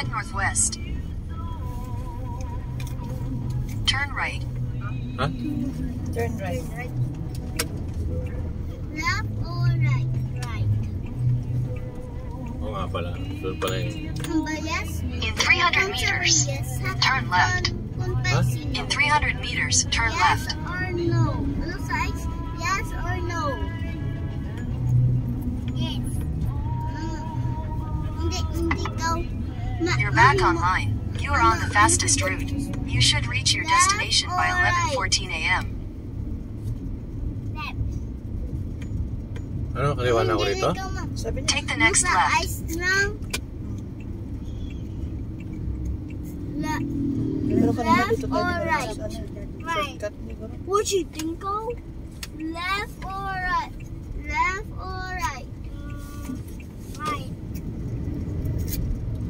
Head northwest. Turn right. Ha? Turn right. Left or right? Right. Oo nga pala. Doon pala yung... Yes. In 300 meters, turn left. In 300 meters, turn left. Yes or no? Ano size? Yes or no? Yes. Hindi daw. You're back online. You are on the fastest route. You should reach your destination by 11:14 a.m. Left. Ano? Kaliwa na ako rito? Sabi niya. Take the next left. Ice lang. Pero kanina dito tayo Left or right? sa ano, Right. shortcut siguro. What you think of? Left or right? Left or right? Right.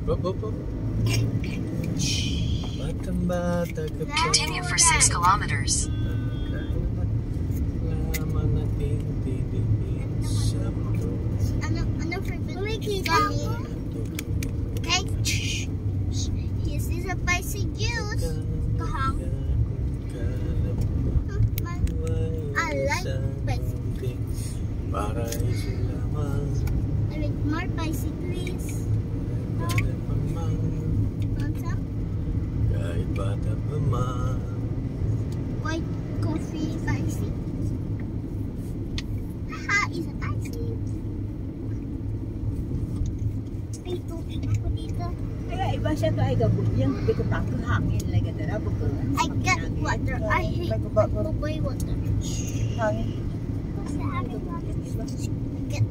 Hop, hop, hop. Batang bata ka pa. Continue for 6 kilometers. Laman natin titipin sa mundo. Ano favorite gummy? Okay. This is a spicy juice. Kahang. I like spicy. Para lamang. I like more spicy, please. Want some? Kahit bata pa man. White coffee spicy. Haha, is a spicy. Ay, tubig ako dito. Kaya iba siya to ay gabon yung bito tako hangin lagi dara buko. I got water. I hate buboy water. Hangin. Kasi having water. I get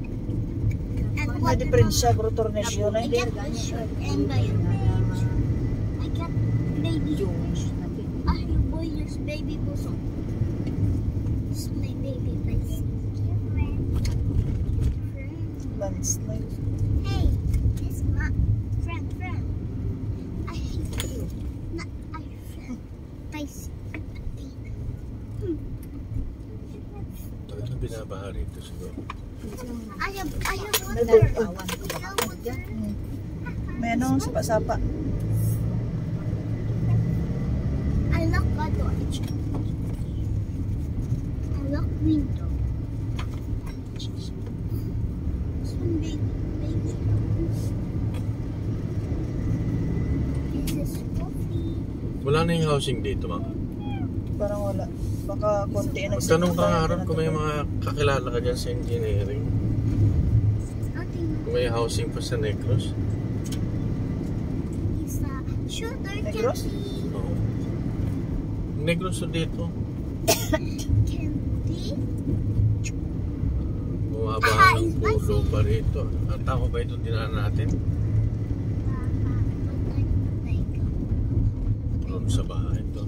and May water. difference siya, bro, tornation na I hindi. get the shirt and mayonnaise. I got baby Josh. Ah, yung boy is baby busong. This is my baby face. Landslide. Hey, this is my friend. I hate you. Not I friend. Face. Talaga na binabaha rito siguro. I have water. May ano, sapa-sapa. I lock the door. I lock window. This one baby. This is coffee. Wala na yung housing dito, ma. Parang wala. Baka konti na. Magtanong ka nga ron kung may mga kakilala ka dyan sa engineering. Nothing. Kung may housing pa sa Negros. It's a shooter Negros? candy. Oo. Negros dito. Candy. Bumaba ng pulo pa rito. At ako ba ito dinaan natin? Doon sa bahay ito.